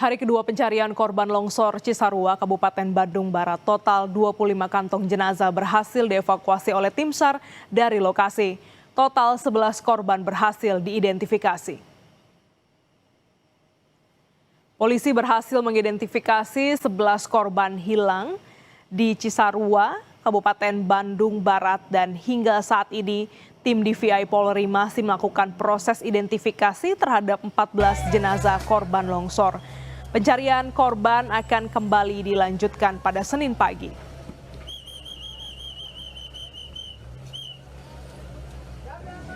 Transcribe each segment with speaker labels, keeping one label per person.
Speaker 1: Hari kedua pencarian korban longsor Cisarua, Kabupaten Bandung Barat, total 25 kantong jenazah berhasil dievakuasi oleh tim SAR dari lokasi. Total 11 korban berhasil diidentifikasi. Polisi berhasil mengidentifikasi 11 korban hilang di Cisarua, Kabupaten Bandung Barat, dan hingga saat ini tim DVI Polri masih melakukan proses identifikasi terhadap 14 jenazah korban longsor. Pencarian korban akan kembali dilanjutkan pada Senin pagi.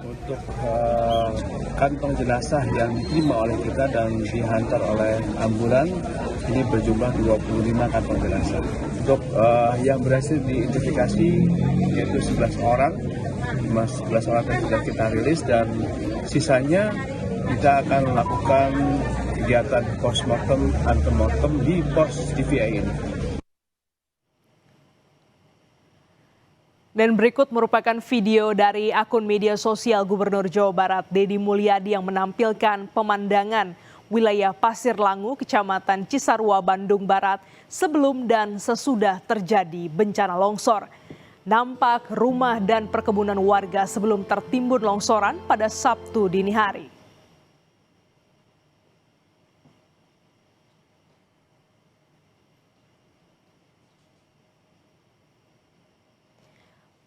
Speaker 2: Untuk kantong jenazah yang diterima oleh kita dan dihantar oleh ambulan ini berjumlah 25 kantong jenazah. Untuk yang berhasil diidentifikasi yaitu 11 orang, 11 orang yang sudah kita rilis, dan sisanya kita akan melakukan kegiatan postmortem, antemortem di pos DVI ini.
Speaker 1: Dan berikut merupakan video dari akun media sosial Gubernur Jawa Barat, Deddy Mulyadi, yang menampilkan pemandangan wilayah Pasir Langu, Kecamatan Cisarua, Bandung Barat, sebelum dan sesudah terjadi bencana longsor. Nampak rumah dan perkebunan warga sebelum tertimbun longsoran pada Sabtu dini hari.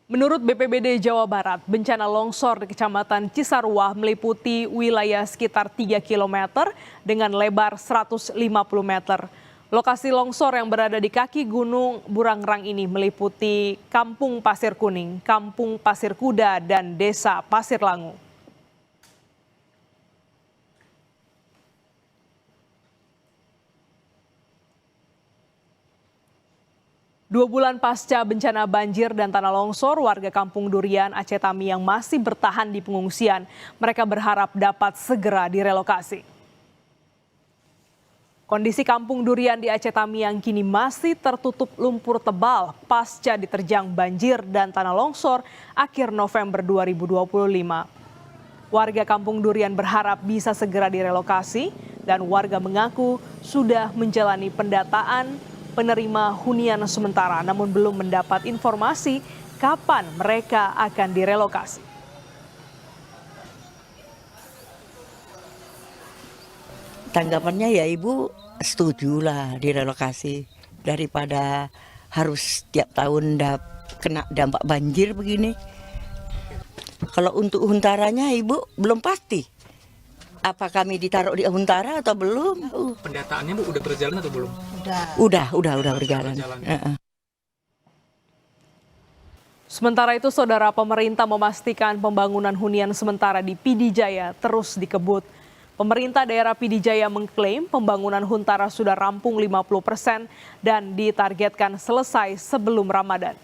Speaker 1: Menurut BPBD Jawa Barat, bencana longsor di Kecamatan Cisarua meliputi wilayah sekitar 3 km dengan lebar 150 meter. Lokasi longsor yang berada di kaki Gunung Burangrang ini meliputi Kampung Pasir Kuning, Kampung Pasir Kuda, dan Desa Pasir Langu. Dua bulan pasca bencana banjir dan tanah longsor, warga Kampung Durian, Aceh Tami yang masih bertahan di pengungsian, mereka berharap dapat segera direlokasi. Kondisi Kampung Durian di Aceh Tami yang kini masih tertutup lumpur tebal pasca diterjang banjir dan tanah longsor akhir November 2025. Warga Kampung Durian berharap bisa segera direlokasi, dan warga mengaku sudah menjalani pendataan penerima hunian sementara, namun belum mendapat informasi kapan mereka akan direlokasi.
Speaker 3: Tanggapannya ya Ibu, setujulah direlokasi daripada harus tiap tahun kena dampak banjir begini. Kalau untuk huntaranya Ibu belum pasti. Apa kami ditaruh di huntara atau belum?
Speaker 4: Pendataannya Bu udah berjalan atau belum?
Speaker 3: Udah berjalan.
Speaker 1: Sementara itu, saudara, pemerintah memastikan pembangunan hunian sementara di Pidi Jaya terus dikebut. Pemerintah daerah Pidi Jaya mengklaim pembangunan huntara sudah rampung 50% dan ditargetkan selesai sebelum Ramadan.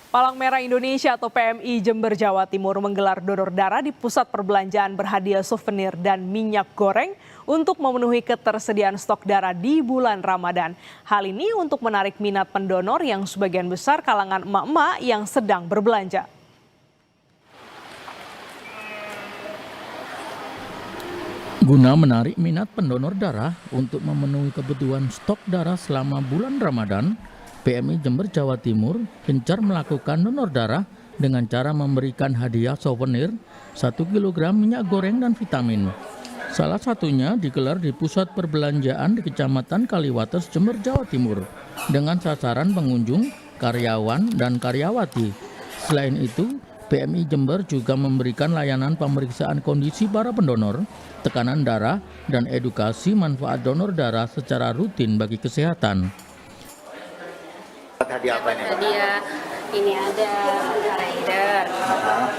Speaker 1: Palang Merah Indonesia atau PMI Jember, Jawa Timur menggelar donor darah di pusat perbelanjaan berhadiah souvenir dan minyak goreng untuk memenuhi ketersediaan stok darah di bulan Ramadan. Hal ini untuk menarik minat pendonor yang sebagian besar kalangan emak-emak yang sedang berbelanja.
Speaker 5: Guna menarik minat pendonor darah untuk memenuhi kebutuhan stok darah selama bulan Ramadan, PMI Jember, Jawa Timur gencar melakukan donor darah dengan cara memberikan hadiah souvenir 1 kg minyak goreng dan vitamin. Salah satunya digelar di pusat perbelanjaan di Kecamatan Kaliwates, Jember, Jawa Timur dengan sasaran pengunjung, karyawan, dan karyawati. Selain itu, PMI Jember juga memberikan layanan pemeriksaan kondisi para pendonor, tekanan darah, dan edukasi manfaat donor darah secara rutin bagi kesehatan.
Speaker 6: Hadiah apa ini?
Speaker 7: Hadiah ini ada rider,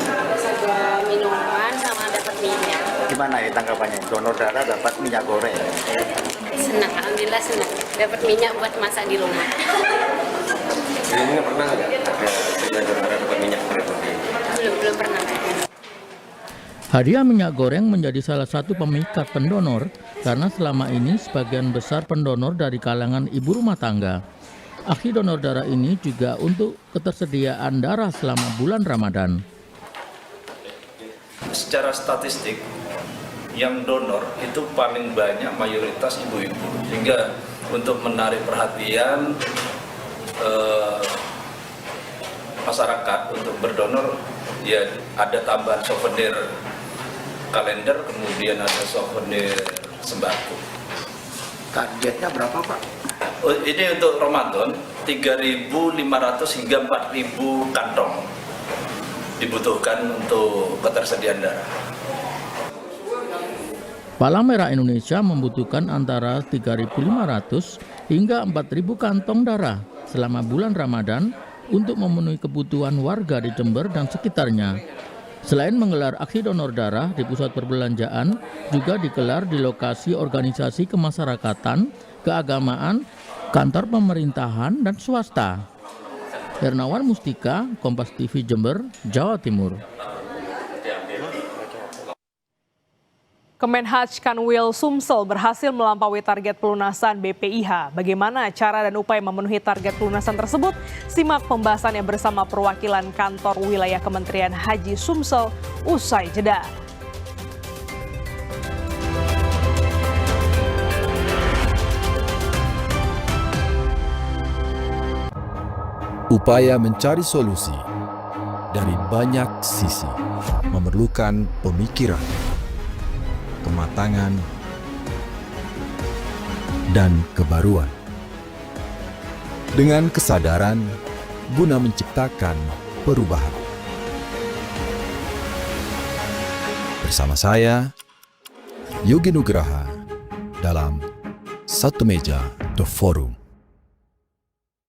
Speaker 7: terus ada minuman sama dapat minyak.
Speaker 6: Gimana ya tanggapannya? Donor darah dapat minyak goreng.
Speaker 7: Senang, alhamdulillah senang. Dapat minyak buat masak di rumah.
Speaker 6: Sebelumnya pernah nggak ada donor darah dapat minyak goreng?
Speaker 7: Belum pernah.
Speaker 5: Hadiah minyak goreng menjadi salah satu pemikat pendonor karena selama ini sebagian besar pendonor dari kalangan ibu rumah tangga. Aksi donor darah ini juga untuk ketersediaan darah selama bulan Ramadan.
Speaker 8: Secara statistik, yang donor itu paling banyak mayoritas ibu-ibu. Sehingga untuk menarik perhatian masyarakat untuk berdonor, ya ada tambahan souvenir kalender, kemudian ada souvenir sembako.
Speaker 9: Targetnya berapa, Pak?
Speaker 8: Ini untuk Ramadan 3.500 hingga 4.000 kantong dibutuhkan untuk ketersediaan darah.
Speaker 5: Palang Merah Indonesia membutuhkan antara 3.500 hingga 4.000 kantong darah selama bulan Ramadan untuk memenuhi kebutuhan warga di Jember dan sekitarnya. Selain menggelar aksi donor darah di pusat perbelanjaan, juga digelar di lokasi organisasi kemasyarakatan, keagamaan, kantor pemerintahan, dan swasta. Hernawan Mustika, Kompas TV Jember, Jawa Timur.
Speaker 1: Kemenhaj Kanwil Sumsel berhasil melampaui target pelunasan BPIH. Bagaimana cara dan upaya memenuhi target pelunasan tersebut? Simak pembahasannya bersama perwakilan kantor wilayah Kementerian Haji Sumsel usai jeda.
Speaker 10: Upaya mencari solusi dari banyak sisi memerlukan pemikiran, kematangan, dan kebaruan. Dengan kesadaran guna menciptakan perubahan. Bersama saya, Yogi Nugraha, dalam Satu Meja The Forum.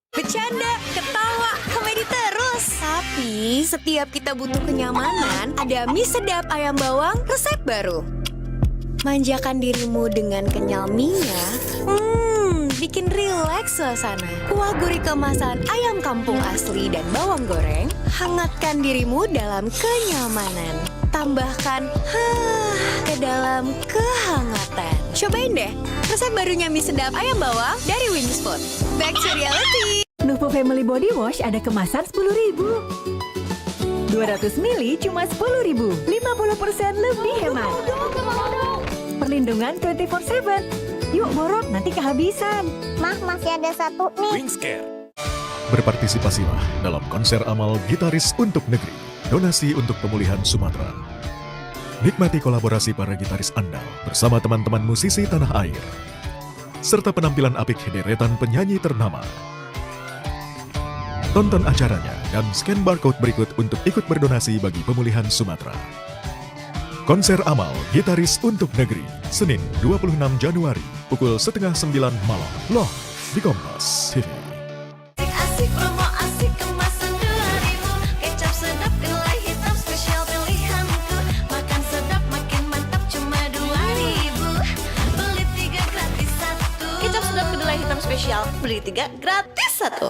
Speaker 11: Bercanda, ketawa, komedi terus. Tapi setiap kita butuh kenyamanan, ada mie sedap ayam bawang resep baru. Manjakan dirimu dengan kenyal mie-nya, bikin rileks suasana. Kuah gurih kemasan ayam kampung asli dan bawang goreng, hangatkan dirimu dalam kenyamanan. Tambahkan ke dalam kehangatan. Cobain deh resep barunya mie sedap ayam bawang dari Wings Food. Back to reality.
Speaker 12: Nuvo Family Body Wash ada kemasan 10.000. 200 ml cuma 10.000. 50% lebih hemat. Perlindungan 24/7. Yuk borong, nanti kehabisan.
Speaker 13: Mah, masih ada satu nih.
Speaker 14: Wingscare. Berpartisipasilah dalam konser amal Gitaris untuk Negeri. Donasi untuk pemulihan Sumatera. Nikmati kolaborasi para gitaris andal bersama teman-teman musisi tanah air. Serta penampilan apik deretan penyanyi ternama. Tonton acaranya dan scan barcode berikut untuk ikut berdonasi bagi pemulihan Sumatera. Konser amal Gitaris untuk Negeri, Senin 26 Januari, pukul 8:30 malam. Loh, di Kompas TV.
Speaker 11: Asik promo asik kemasan 2000. Kecap sedap kedelai hitam spesial pilihanku. Makan sedap makin mantap cuma 2000. Beli 3 gratis 1. Kecap sedap kedelai hitam spesial, beli 3 gratis 1.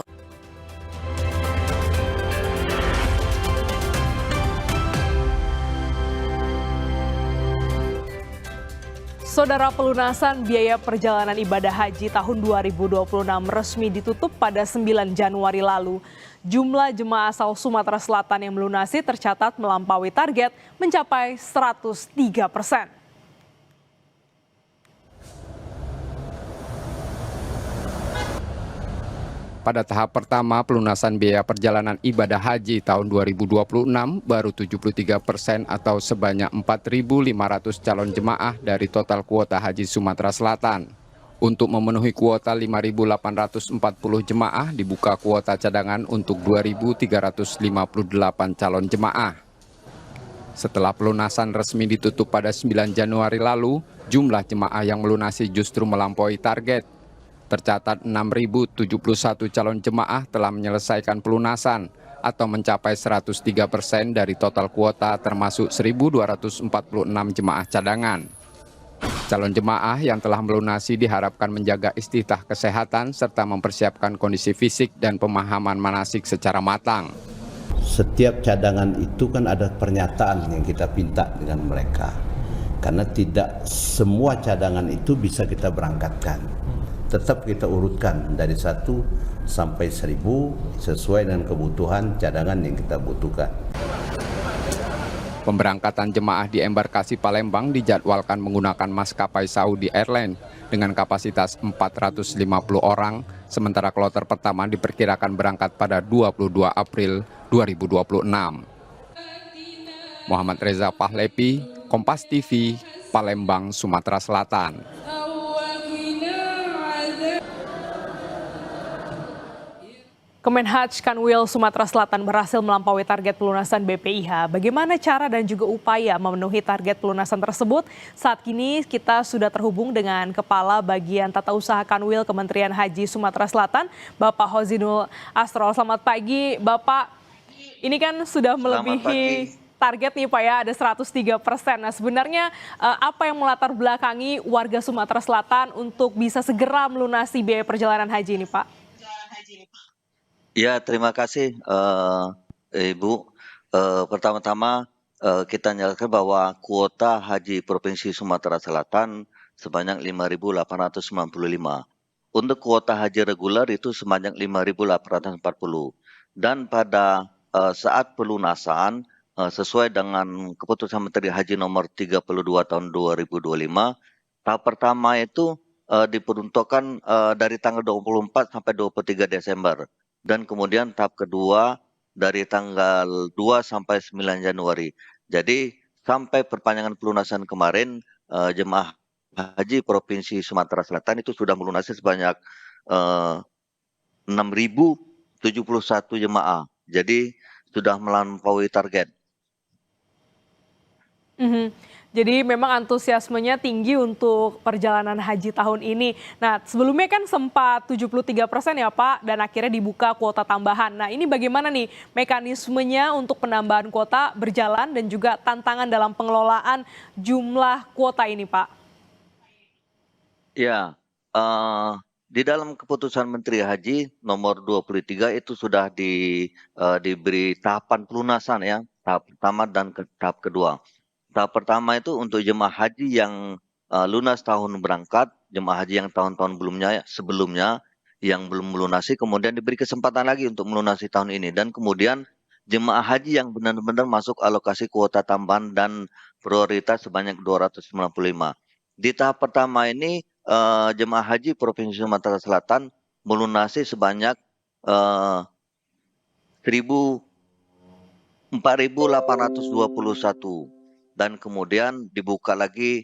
Speaker 1: Saudara, pelunasan biaya perjalanan ibadah haji tahun 2026 resmi ditutup pada 9 Januari lalu. Jumlah jemaah asal Sumatera Selatan yang melunasi tercatat melampaui target mencapai 103%.
Speaker 15: Pada tahap pertama pelunasan biaya perjalanan ibadah haji tahun 2026 baru 73% atau sebanyak 4.500 calon jemaah dari total kuota haji Sumatera Selatan. Untuk memenuhi kuota 5.840 jemaah dibuka kuota cadangan untuk 2.358 calon jemaah. Setelah pelunasan resmi ditutup pada 9 Januari lalu, jumlah jemaah yang melunasi justru melampaui target. Tercatat 6.071 calon jemaah telah menyelesaikan pelunasan atau mencapai 103% dari total kuota termasuk 1.246 jemaah cadangan. Calon jemaah yang telah melunasi diharapkan menjaga istitah kesehatan serta mempersiapkan kondisi fisik dan pemahaman manasik secara matang.
Speaker 16: Setiap cadangan itu kan ada pernyataan yang kita minta dengan mereka. Karena tidak semua cadangan itu bisa kita berangkatkan. tetap kita urutkan dari 1 sampai 1000 sesuai dengan kebutuhan cadangan yang kita butuhkan.
Speaker 15: Pemberangkatan jemaah di embarkasi Palembang dijadwalkan menggunakan maskapai Saudi Airlines dengan kapasitas 450 orang, sementara kloter pertama diperkirakan berangkat pada 22 April 2026. Muhammad Reza Pahlepi, Kompas TV, Palembang, Sumatera Selatan.
Speaker 1: Kemenhaj Kanwil Sumatera Selatan berhasil melampaui target pelunasan BPIH. Bagaimana cara dan juga upaya memenuhi target pelunasan tersebut? Saat kini kita sudah terhubung dengan Kepala Bagian Tata Usaha Kanwil Kementerian Haji Sumatera Selatan, Bapak Hozinul Asrol. Selamat pagi, Bapak. Ini kan sudah melebihi target nih Pak ya, ada 103%. Nah sebenarnya apa yang melatar belakangi warga Sumatera Selatan untuk bisa segera melunasi biaya perjalanan haji ini Pak?
Speaker 17: Ya, terima kasih Ibu. Pertama-tama kita nyatakan bahwa kuota haji Provinsi Sumatera Selatan sebanyak 5.895. Untuk kuota haji reguler itu sebanyak 5.840. Dan pada saat pelunasan sesuai dengan keputusan Menteri Haji nomor 32 tahun 2025, tahap pertama itu diperuntukkan dari tanggal 24 sampai 23 Desember. Dan kemudian tahap kedua dari tanggal 2 sampai 9 Januari. Jadi sampai perpanjangan pelunasan kemarin jemaah haji Provinsi Sumatera Selatan itu sudah melunasi sebanyak 6.071 jemaah. Jadi sudah melampaui target.
Speaker 1: Jadi memang antusiasmenya tinggi untuk perjalanan haji tahun ini. Nah sebelumnya kan sempat 73% ya Pak, dan akhirnya dibuka kuota tambahan. Nah ini bagaimana nih mekanismenya untuk penambahan kuota berjalan dan juga tantangan dalam pengelolaan jumlah kuota ini Pak?
Speaker 17: Ya, di dalam keputusan Menteri Haji nomor 23 itu sudah diberi tahapan pelunasan ya, tahap pertama dan tahap kedua. Tahap pertama itu untuk jemaah haji yang lunas tahun berangkat, jemaah haji yang tahun-tahun sebelumnya yang belum melunasi, kemudian diberi kesempatan lagi untuk melunasi tahun ini. Dan kemudian jemaah haji yang benar-benar masuk alokasi kuota tambahan dan prioritas sebanyak 295. Di tahap pertama ini jemaah haji Provinsi Sumatera Selatan melunasi sebanyak 4.821. Dan kemudian dibuka lagi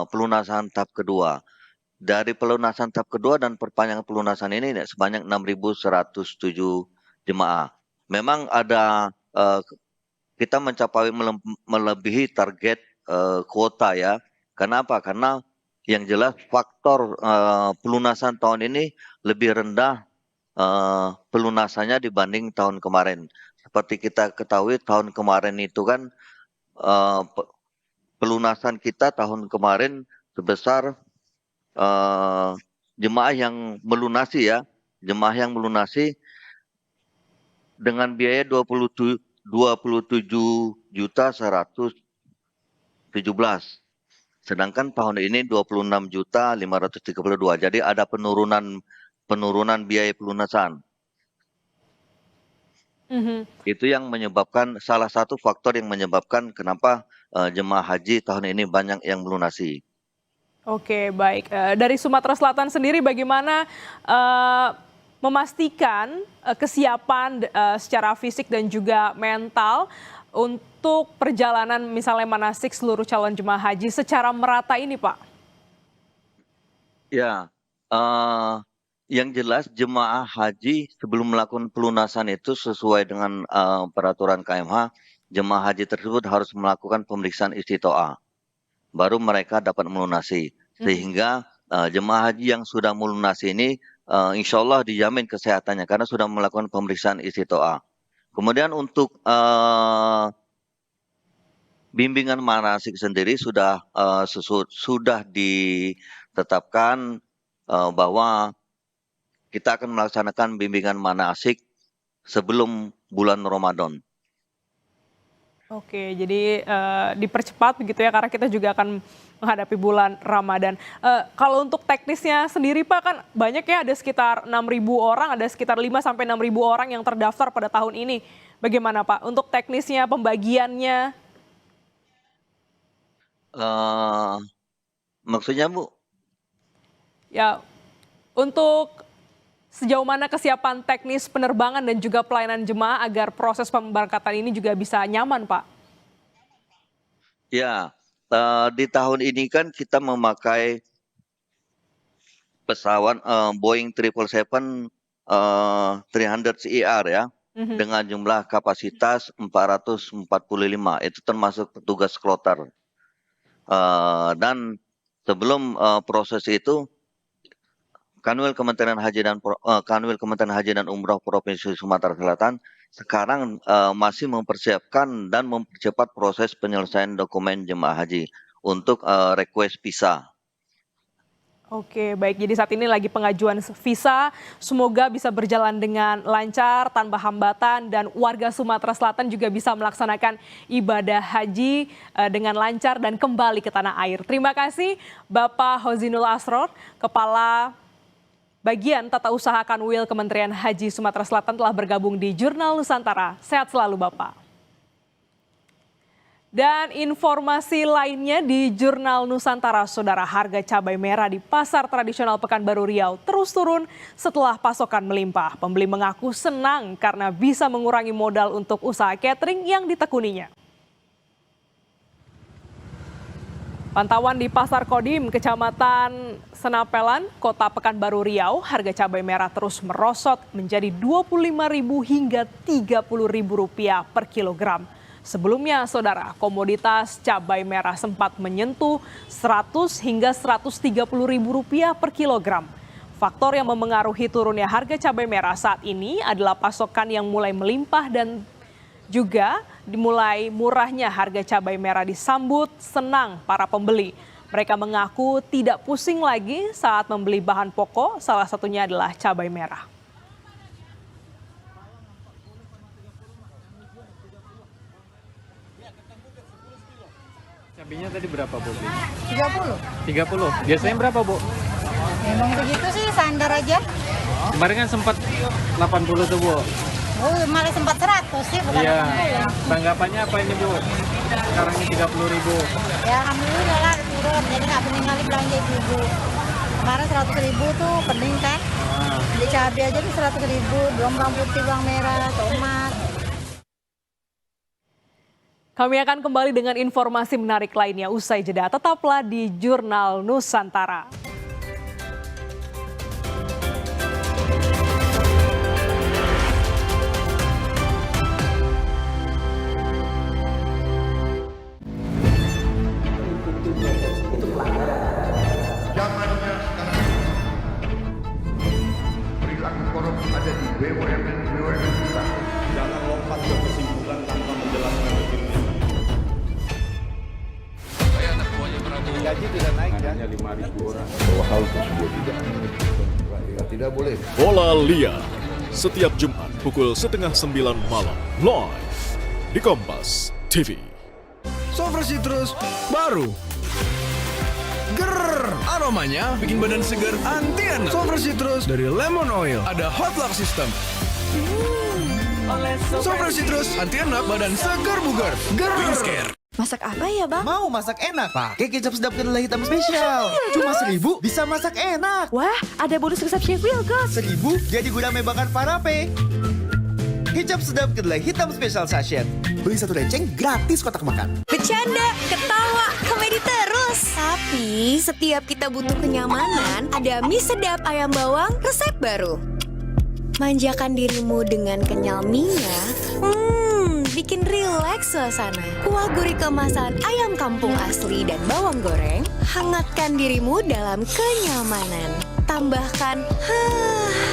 Speaker 17: pelunasan tahap kedua. Dari pelunasan tahap kedua dan perpanjangan pelunasan ini sebanyak 6.107 jemaah. Memang ada kita mencapai melebihi target kuota ya. Kenapa? Karena yang jelas faktor pelunasan tahun ini lebih rendah pelunasannya dibanding tahun kemarin. Seperti kita ketahui tahun kemarin itu kan pelunasan kita tahun kemarin sebesar jemaah yang melunasi ya, jemaah yang melunasi dengan biaya 27.117. Sedangkan tahun ini 26.532. Jadi ada penurunan biaya pelunasan. Itu yang menyebabkan, salah satu faktor yang menyebabkan kenapa jemaah haji tahun ini banyak yang melunasi.
Speaker 1: Oke, baik. Dari Sumatera Selatan sendiri bagaimana memastikan kesiapan secara fisik dan juga mental untuk perjalanan misalnya manasik seluruh calon jemaah haji secara merata ini, Pak?
Speaker 17: Ya, yang jelas jemaah haji sebelum melakukan pelunasan itu sesuai dengan peraturan KMH, jemaah haji tersebut harus melakukan pemeriksaan istitoah. Baru mereka dapat melunasi. Sehingga jemaah haji yang sudah melunasi ini insya Allah dijamin kesehatannya karena sudah melakukan pemeriksaan istitoah. Kemudian untuk bimbingan manasik sendiri sudah ditetapkan bahwa kita akan melaksanakan bimbingan manasik sebelum bulan Ramadan.
Speaker 1: Oke, jadi dipercepat begitu ya, karena kita juga akan menghadapi bulan Ramadan. Kalau untuk teknisnya sendiri Pak, kan banyak ya, ada sekitar 6.000 orang, ada sekitar 5 sampai 6.000 orang yang terdaftar pada tahun ini. Bagaimana Pak untuk teknisnya, pembagiannya?
Speaker 17: Maksudnya Bu?
Speaker 1: Ya, untuk sejauh mana kesiapan teknis penerbangan dan juga pelayanan jemaah agar proses pemberangkatan ini juga bisa nyaman, Pak?
Speaker 17: Ya, di tahun ini kan kita memakai pesawat Boeing 777 300 CER ya, dengan jumlah kapasitas 445. Itu termasuk petugas kloter. Dan sebelum proses itu, Kanwil Kementerian Haji dan Umroh Provinsi Sumatera Selatan sekarang masih mempersiapkan dan mempercepat proses penyelesaian dokumen jemaah haji untuk request visa.
Speaker 1: Oke, baik. Jadi saat ini lagi pengajuan visa. Semoga bisa berjalan dengan lancar, tanpa hambatan, dan warga Sumatera Selatan juga bisa melaksanakan ibadah haji dengan lancar dan kembali ke tanah air. Terima kasih Bapak Hozinul Asror, Kepala Bagian Tata Usaha Kanwil Kementerian Haji Sumatera Selatan telah bergabung di Jurnal Nusantara. Sehat selalu Bapak. Dan informasi lainnya di Jurnal Nusantara, Saudara, harga cabai merah di pasar tradisional Pekanbaru Riau terus turun setelah pasokan melimpah. Pembeli mengaku senang karena bisa mengurangi modal untuk usaha catering yang ditekuninya. Pantauan di Pasar Kodim, Kecamatan Senapelan, Kota Pekanbaru Riau, harga cabai merah terus merosot menjadi Rp25.000 hingga Rp30.000 per kilogram. Sebelumnya, Saudara, komoditas cabai merah sempat menyentuh Rp100 hingga Rp130.000 per kilogram. Faktor yang memengaruhi turunnya harga cabai merah saat ini adalah pasokan yang mulai melimpah dan juga dimulai murahnya harga cabai merah disambut senang para pembeli. Mereka mengaku tidak pusing lagi saat membeli bahan pokok, salah satunya adalah cabai merah.
Speaker 4: Cabainya tadi berapa, Bu?
Speaker 13: 30.
Speaker 4: 30. Biasanya berapa, Bu?
Speaker 13: Memang begitu sih, standar aja.
Speaker 4: Kemarin kan sempat 80 tuh, Bu.
Speaker 13: Oh, malah sempat 100 sih, bukan 80.
Speaker 4: Tanggapannya apa ini, Bu? Sekarang ini 30.000.
Speaker 13: Ya, alhamdulillah lah turun, jadi nggak pening kali belanja ibu. Kemarin 100.000 tuh pening kan. Beli cabai aja tuh 100.000, belum bawang putih, bawang merah, tomat.
Speaker 1: Kami akan kembali dengan informasi menarik lainnya usai jeda. Tetaplah di Jurnal Nusantara.
Speaker 9: Zamannya sekarang perilaku korup ada di BUMN kita. Jangan lompat ke kesimpulan tanpa menjelaskan dirinya. Saya anak buahnya Prabowo. Gaji tidak naik ya? Hanya 5.000 orang. Bahwa hal tersebut tidak boleh.
Speaker 14: Bola Liar setiap Jumat pukul 8:30 malam live di Kompas TV.
Speaker 18: Sofra Citrus baru. Ger, aromanya bikin badan segar anti enak. Sofra Citrus dari lemon oil, ada hot lock system. Sofra Citrus anti enak, badan segar bugar. Ger.
Speaker 12: Masak apa ya, Bang?
Speaker 18: Mau masak enak, pakai kecap sedap kedelai hitam spesial. Cuma 1.000 bisa masak enak.
Speaker 12: Wah, ada bonus resep Chef Wilkos.
Speaker 18: 1.000 jadi gudang bakar parape. Kecap sedap kedelai hitam spesial sachet. Beli 1 leceng gratis kotak makan.
Speaker 11: Bercanda, ketawa, komedi terus. Tapi setiap kita butuh kenyamanan, ada mie sedap ayam bawang resep baru. Manjakan dirimu dengan kenyal mie-nya. Bikin rileks suasana. Kuah gurih kemasan ayam kampung asli dan bawang goreng. Hangatkan dirimu dalam kenyamanan. Tambahkan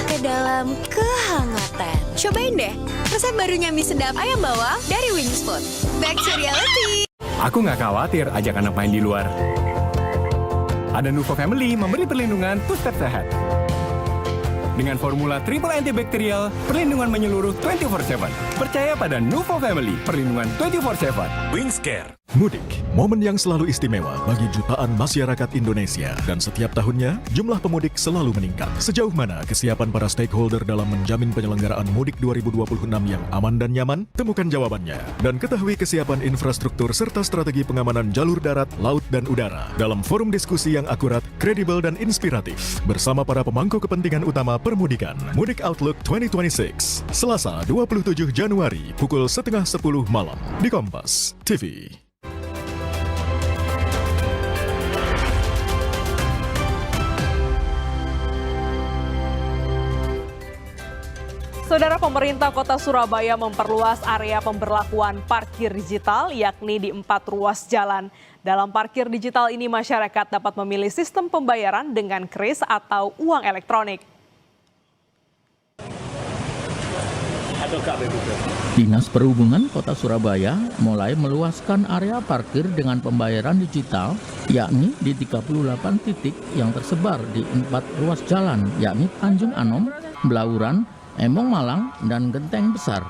Speaker 11: ke dalam kehangatan. Cobain deh resep barunya mie sedap ayam bawang dari Wingspot. Back to reality.
Speaker 19: Aku nggak khawatir ajak anak main di luar. Ada Nuvo Family memberi perlindungan two-step sehat. Dengan formula triple antibakterial, perlindungan menyeluruh 24/7. Percaya pada Nuvo Family, perlindungan 24/7.
Speaker 14: Wingscare. Mudik Momen yang selalu istimewa bagi jutaan masyarakat Indonesia dan setiap tahunnya jumlah pemudik selalu meningkat. Sejauh mana kesiapan para stakeholder dalam menjamin penyelenggaraan mudik 2026 yang aman dan nyaman? Temukan jawabannya dan ketahui kesiapan infrastruktur serta strategi pengamanan jalur darat, laut, dan udara dalam forum diskusi yang akurat, kredibel, dan inspiratif bersama para pemangku kepentingan utama permudikan. Mudik Outlook 2026, Selasa 27 Januari pukul 9:30 malam di Kompas TV.
Speaker 1: Saudara, pemerintah Kota Surabaya memperluas area pemberlakuan parkir digital yakni di 4 ruas jalan. Dalam parkir digital ini masyarakat dapat memilih sistem pembayaran dengan kris atau uang elektronik.
Speaker 5: Dinas Perhubungan Kota Surabaya mulai meluaskan area parkir dengan pembayaran digital yakni di 38 titik yang tersebar di 4 ruas jalan yakni Tanjung Anom, Blauran, Embong Malang, dan Genteng Besar.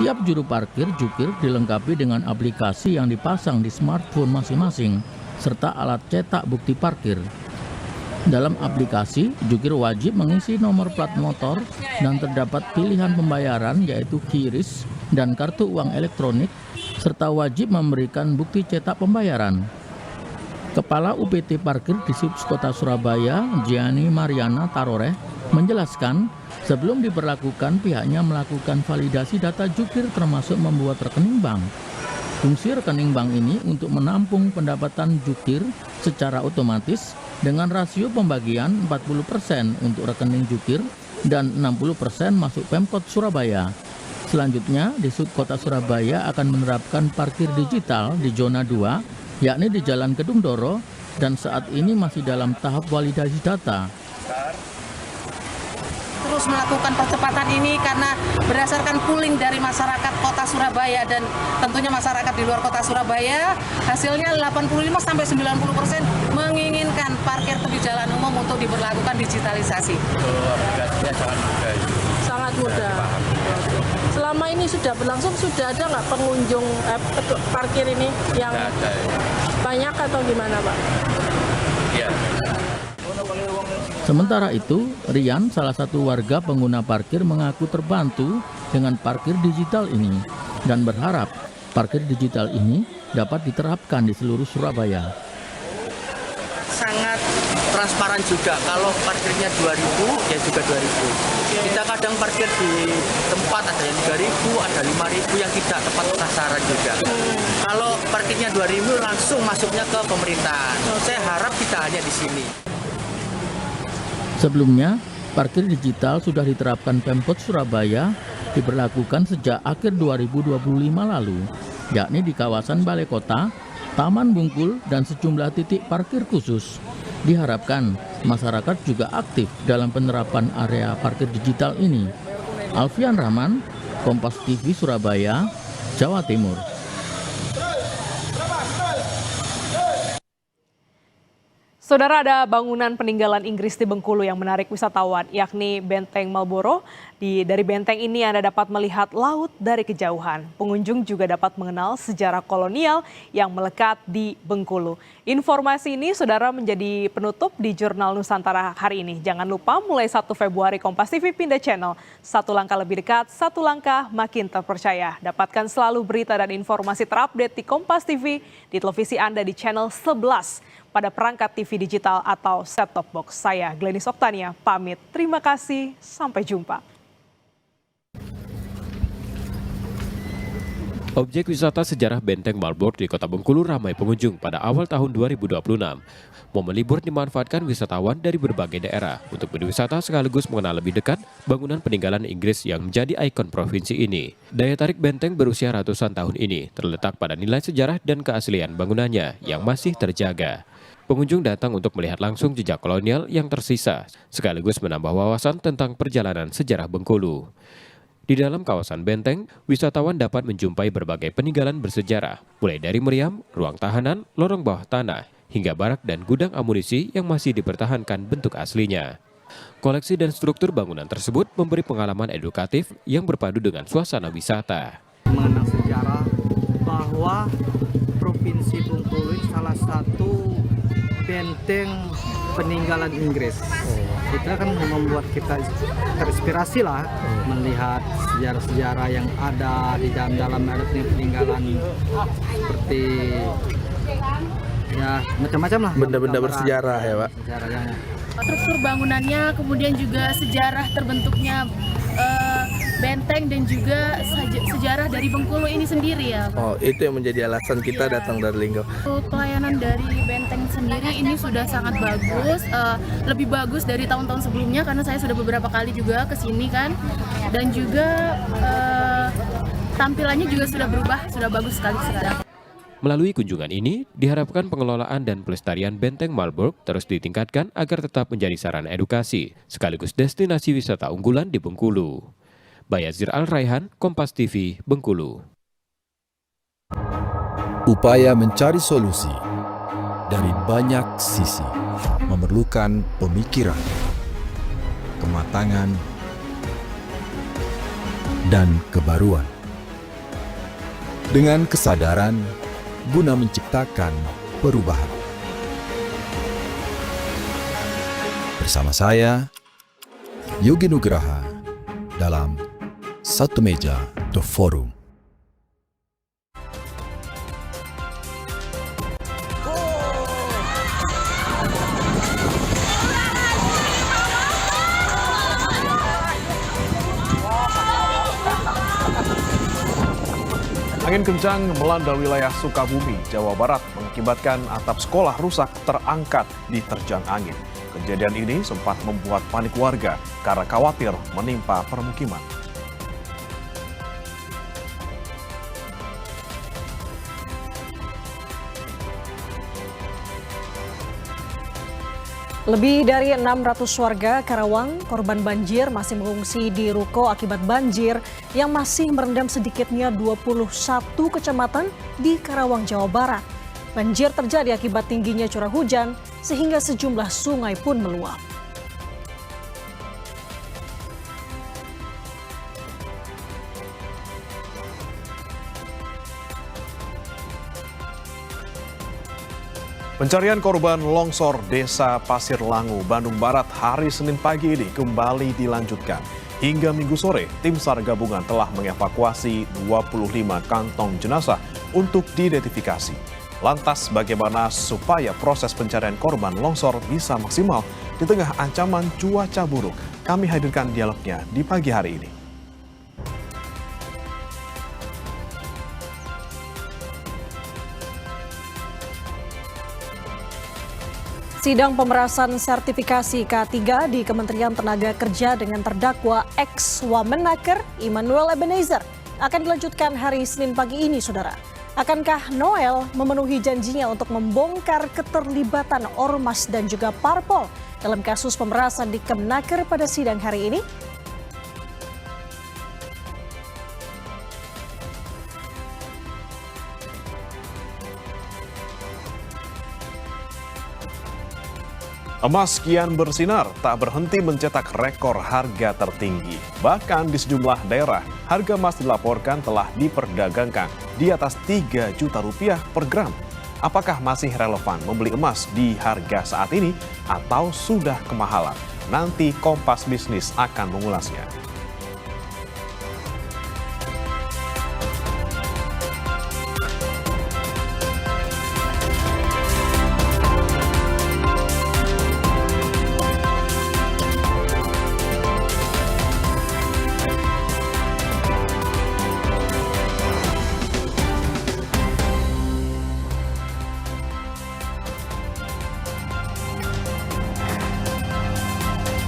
Speaker 5: Tiap juru parkir jukir dilengkapi dengan aplikasi yang dipasang di smartphone masing-masing, serta alat cetak bukti parkir. Dalam aplikasi, jukir wajib mengisi nomor plat motor dan terdapat pilihan pembayaran yaitu QRIS dan kartu uang elektronik, serta wajib memberikan bukti cetak pembayaran. Kepala UPT Parkir di Subs Kota Surabaya, Gianni Mariana Taroreh, menjelaskan sebelum diberlakukan pihaknya melakukan validasi data jukir termasuk membuat rekening bank. Fungsi rekening bank ini untuk menampung pendapatan jukir secara otomatis dengan rasio pembagian 40% untuk rekening jukir dan 60% masuk Pemkot Surabaya. Selanjutnya, di Sub Kota Surabaya akan menerapkan parkir digital di zona 2 yakni di Jalan Kedung Doro, dan saat ini masih dalam tahap validasi data.
Speaker 20: Terus melakukan percepatan ini karena berdasarkan pooling dari masyarakat Kota Surabaya dan tentunya masyarakat di luar Kota Surabaya, hasilnya 85-90% menginginkan parkir di jalan umum untuk diberlakukan digitalisasi.
Speaker 21: Aplikasinya sangat mudah.
Speaker 20: Sangat mudah. Selama ini sudah berlangsung, sudah ada nggak pengunjung parkir ini yang banyak atau gimana, Pak?
Speaker 21: Iya.
Speaker 5: Sementara itu, Rian, salah satu warga pengguna parkir, mengaku terbantu dengan parkir digital ini dan berharap parkir digital ini dapat diterapkan di seluruh Surabaya.
Speaker 22: Sangat transparan juga, kalau parkirnya 2.000 ya juga 2.000. Kita kadang parkir di tempat ada yang 3.000, ada 5.000 yang tidak tepat sasaran juga. Kalau parkirnya 2.000 langsung masuknya ke pemerintahan. Saya harap tidak hanya di sini.
Speaker 5: Sebelumnya, parkir digital sudah diterapkan Pemkot Surabaya diberlakukan sejak akhir 2025 lalu, yakni di kawasan Balai Kota, Taman Bungkul, dan sejumlah titik parkir khusus. Diharapkan masyarakat juga aktif dalam penerapan area parkir digital ini. Alfian Rahman, Kompas TV Surabaya, Jawa Timur.
Speaker 1: Saudara, ada bangunan peninggalan Inggris di Bengkulu yang menarik wisatawan, yakni Benteng Marlborough. Dari benteng ini Anda dapat melihat laut dari kejauhan. Pengunjung juga dapat mengenal sejarah kolonial yang melekat di Bengkulu. Informasi ini, saudara, menjadi penutup di Jurnal Nusantara hari ini. Jangan lupa mulai 1 Februari Kompas TV pindah channel. Satu langkah lebih dekat, satu langkah makin terpercaya. Dapatkan selalu berita dan informasi terupdate di Kompas TV, di televisi Anda di channel 11. Pada perangkat TV digital atau set-top box. Saya Glenis Oktania, pamit. Terima kasih, sampai jumpa.
Speaker 23: Objek wisata sejarah Benteng Marlborough di Kota Bengkulu ramai pengunjung pada awal tahun 2026. Momen libur dimanfaatkan wisatawan dari berbagai daerah untuk berwisata sekaligus mengenal lebih dekat bangunan peninggalan Inggris yang menjadi ikon provinsi ini. Daya tarik benteng berusia ratusan tahun ini terletak pada nilai sejarah dan keaslian bangunannya yang masih terjaga. Pengunjung datang untuk melihat langsung jejak kolonial yang tersisa, sekaligus menambah wawasan tentang perjalanan sejarah Bengkulu. Di dalam kawasan benteng, wisatawan dapat menjumpai berbagai peninggalan bersejarah, mulai dari meriam, ruang tahanan, lorong bawah tanah, hingga barak dan gudang amunisi yang masih dipertahankan bentuk aslinya. Koleksi dan struktur bangunan tersebut memberi pengalaman edukatif yang berpadu dengan suasana wisata.
Speaker 24: Mengenal sejarah bahwa
Speaker 2: Provinsi Bengkulu ini salah satu benteng peninggalan Inggris. Itu kan membuat kita terinspirasi lah melihat sejarah-sejarah yang ada di dalam peninggalan seperti ya macam-macam lah.
Speaker 3: Benda-benda bersejarah ya Pak.
Speaker 2: Sejarahnya.
Speaker 6: Struktur bangunannya, kemudian juga sejarah terbentuknya benteng dan juga sejarah dari Bengkulu ini sendiri ya.
Speaker 3: Oh, itu yang menjadi alasan kita datang dari Linggo.
Speaker 6: Pelayanan dari benteng sendiri ini sudah sangat bagus, lebih bagus dari tahun-tahun sebelumnya karena saya sudah beberapa kali juga ke sini kan. Dan juga tampilannya juga sudah berubah, sudah bagus sekali sekarang.
Speaker 23: Melalui kunjungan ini, diharapkan pengelolaan dan pelestarian Benteng Marlborough terus ditingkatkan agar tetap menjadi sarana edukasi, sekaligus destinasi wisata unggulan di Bengkulu. Bayazir Al-Raihan, Kompas TV, Bengkulu.
Speaker 10: Upaya mencari solusi dari banyak sisi memerlukan pemikiran, kematangan, dan kebaruan. Dengan kesadaran guna menciptakan perubahan. Bersama saya, Yogi Nugraha, dalam Satu Meja The Forum.
Speaker 14: Angin kencang melanda wilayah Sukabumi, Jawa Barat mengakibatkan atap sekolah rusak terangkat diterjang angin. Kejadian ini sempat membuat panik warga karena khawatir menimpa permukiman.
Speaker 1: Lebih dari 600 warga Karawang korban banjir masih mengungsi di ruko akibat banjir yang masih merendam sedikitnya 21 kecamatan di Karawang, Jawa Barat. Banjir terjadi akibat tingginya curah hujan sehingga sejumlah sungai pun meluap.
Speaker 14: Pencarian korban longsor Desa Pasir Langu, Bandung Barat hari Senin pagi ini kembali dilanjutkan. Hingga Minggu sore, tim SAR gabungan telah mengevakuasi 25 kantong jenazah untuk diidentifikasi. Lantas bagaimana supaya proses pencarian korban longsor bisa maksimal di tengah ancaman cuaca buruk? Kami hadirkan dialognya di pagi hari ini.
Speaker 1: Sidang pemerasan sertifikasi K3 di Kementerian Tenaga Kerja dengan terdakwa ex-Wamenaker Immanuel Ebenezer akan dilanjutkan hari Senin pagi ini, Saudara. Akankah Noel memenuhi janjinya untuk membongkar keterlibatan Ormas dan juga Parpol dalam kasus pemerasan di Kemenaker pada sidang hari ini?
Speaker 14: Emas kian bersinar, tak berhenti mencetak rekor harga tertinggi. Bahkan di sejumlah daerah, harga emas dilaporkan telah diperdagangkan di atas 3 juta rupiah per gram. Apakah masih relevan membeli emas di harga saat ini atau sudah kemahalan? Nanti Kompas Bisnis akan mengulasnya.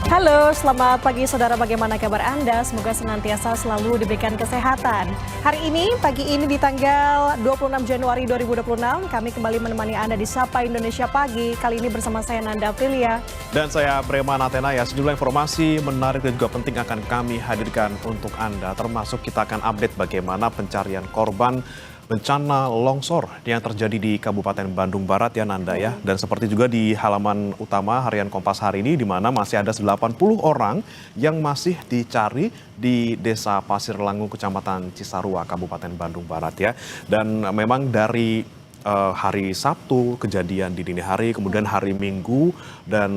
Speaker 1: Halo, selamat pagi saudara, bagaimana kabar Anda? Semoga senantiasa selalu diberikan kesehatan. Hari ini, pagi ini di tanggal 26 Januari 2026, kami kembali menemani Anda di Sapa Indonesia Pagi. Kali ini bersama saya Nanda Aprilia.
Speaker 14: Dan saya Preman Atenaya. Sejumlah informasi menarik dan juga penting akan kami hadirkan untuk Anda. Termasuk kita akan update bagaimana pencarian korban bencana longsor yang terjadi di Kabupaten Bandung Barat ya Nanda ya. Dan seperti juga di halaman utama harian Kompas hari ini di mana masih ada 80 orang yang masih dicari di Desa Pasir Langu, Kecamatan Cisarua, Kabupaten Bandung Barat ya. Dan memang dari
Speaker 7: hari Sabtu kejadian di dini hari, kemudian hari Minggu, dan